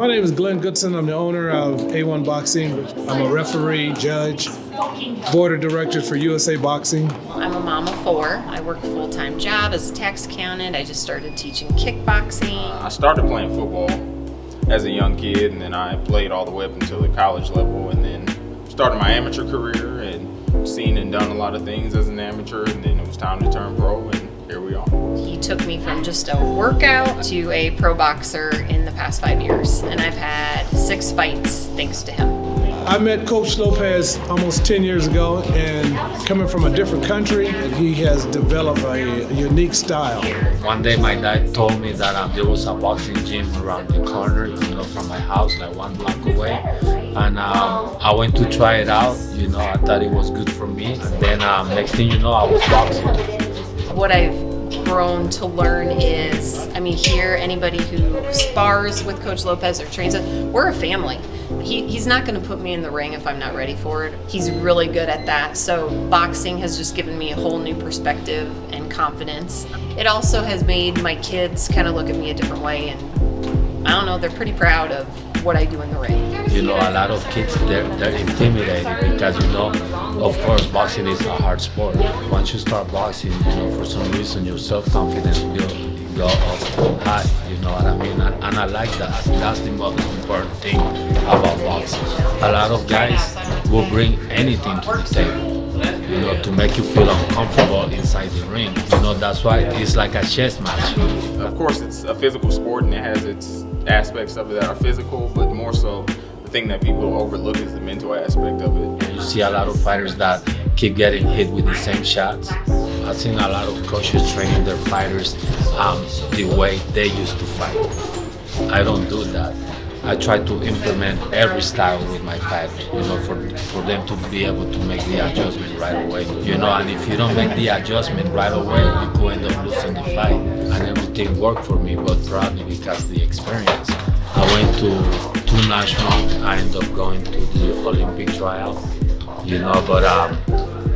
My name is Glenn Goodson. I'm the owner of A1 Boxing. I'm a referee, judge, board of director for USA Boxing. I'm a mom of 4. I work a full-time job as a tax accountant. I just started teaching kickboxing. I started playing football as a young kid, and then I played all the way up until the college level, and then started my amateur career and seen and done a lot of things as an amateur, and then it was time to turn pro, and here we are. He took me from just a workout to a pro boxer in the past 5 years, and I've had 6 fights thanks to him. I met Coach Lopez almost 10 years ago, and coming from a different country, he has developed a unique style. One day my dad told me that there was a boxing gym around the corner, from my house, like 1 block away. And I went to try it out. I thought it was good for me. And then next thing you know, I was boxing. What I've grown to learn is, here, anybody who spars with Coach Lopez or trains us, we're a family. He's not going to put me in the ring if I'm not ready for it. He's really good at that. So boxing has just given me a whole new perspective and confidence. It also has made my kids kind of look at me a different way, and I don't know, they're pretty proud of what I do in the ring. A lot of kids, they're intimidated because, of course, boxing is a hard sport. Once you start boxing, for some reason your self-confidence will go up high, you know what I mean? And I like that. That's the most important thing about boxing. A lot of guys will bring anything to the table, to make you feel uncomfortable inside the ring. That's why it's like a chess match. Of course, it's a physical sport, and it has its aspects of it that are physical, but more so the thing that people overlook is the mental aspect of it. You see a lot of fighters that keep getting hit with the same shots. I've seen a lot of coaches training their fighters the way they used to fight. I don't do that. I try to implement every style with my fighters, for them to be able to make the adjustment right away. And if you don't make the adjustment right away, you could end up losing the fight. And everything worked for me, but probably because of the experience. I went to 2 nationals. I ended up going to the Olympic trial, but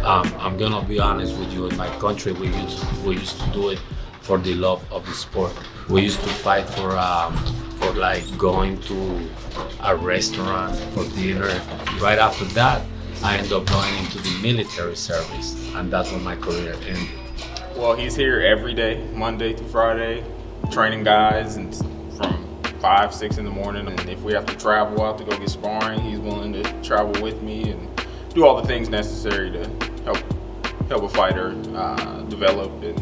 I'm gonna be honest with you. In my country, we used to do it for the love of the sport. We used to fight for like going to a restaurant for dinner. Right after that, I ended up going into the military service, and that's when my career ended. Well, he's here every day, Monday through Friday, training guys, and from 5, 6 in the morning. And if we have to travel out to go get sparring, he's willing to travel with me and do all the things necessary to help a fighter develop and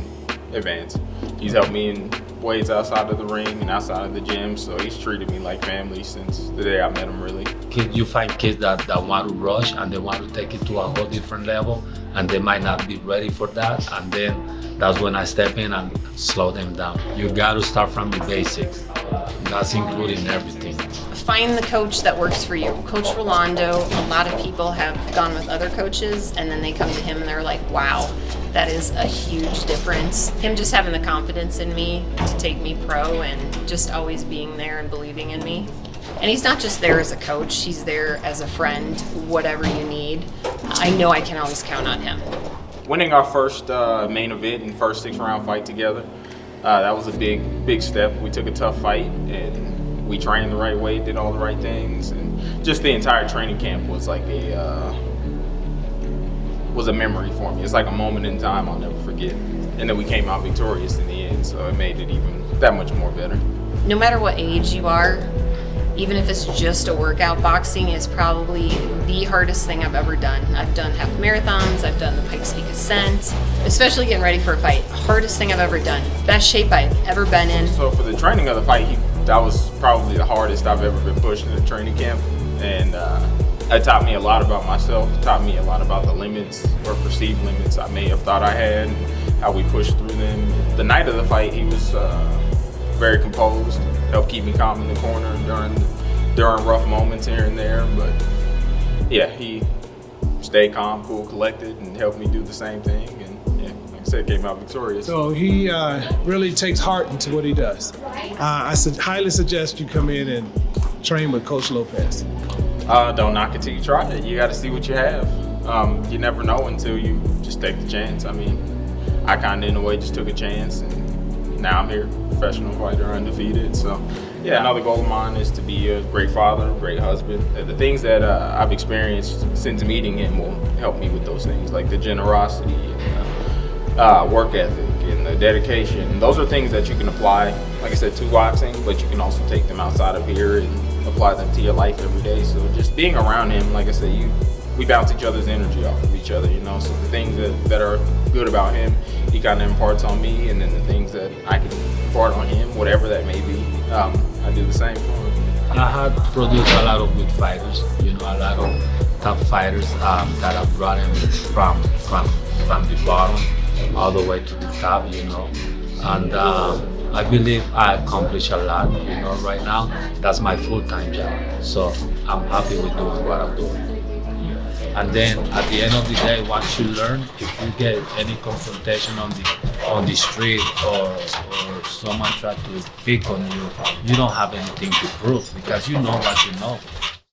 advance. He's helped me in ways outside of the ring and outside of the gym, so he's treated me like family since the day I met him, really. You find kids that want to rush and they want to take it to a whole different level, and they might not be ready for that, and then that's when I step in and slow them down. You got to start from the basics. That's including everything. Find the coach that works for you. Coach Rolando, a lot of people have gone with other coaches and then they come to him and they're like, wow, that is a huge difference. Him just having the confidence in me to take me pro and just always being there and believing in me. And he's not just there as a coach, he's there as a friend, whatever you need. I know I can always count on him. Winning our first main event and first 6-round fight together, that was a big step. We took a tough fight and we trained the right way, did all the right things, and just the entire training camp was like was a memory for me. It's like a moment in time I'll never forget. And then we came out victorious in the end, so it made it even that much more better. No matter what age you are, even if it's just a workout, boxing is probably the hardest thing I've ever done. I've done half marathons, I've done the Pikes Peak Ascent, especially getting ready for a fight. Hardest thing I've ever done. Best shape I've ever been in. So for the training of the fight, that was probably the hardest I've ever been pushed in a training camp. And it taught me a lot about myself, taught me a lot about the limits or perceived limits I may have thought I had, and how we pushed through them. The night of the fight, he was very composed, helped keep me calm in the corner during rough moments here and there. But yeah, he stayed calm, cool, collected, and helped me do the same thing. And yeah, like I said, came out victorious. So he really takes heart into what he does. I highly suggest you come in and train with Coach Lopez. Don't knock it till you try it. You got to see what you have. You never know until you just take the chance. I mean, I kind of in a way just took a chance, and now I'm here, professional fighter, undefeated. So Yeah, another goal of mine is to be a great father, a great husband. The things that I've experienced since meeting him will help me with those things, like the generosity and work ethic and the dedication. Those are things that you can apply, like I said, to boxing, but you can also take them outside of here and apply them to your life every day. So just being around him, like I said, we bounce each other's energy off of each other, you know. So the things that are good about him, he kind of imparts on me, and then the things that I can impart on him, whatever that may be, I do the same for him. I have produced a lot of good fighters, you know, a lot of top fighters that have brought him from the bottom all the way to the top, you know. And I believe I accomplished a lot, you know, right now. That's my full-time job. So I'm happy with doing what I'm doing. And then at the end of the day, once you learn, if you get any confrontation on the street or someone try to pick on you, you don't have anything to prove because you know what you know.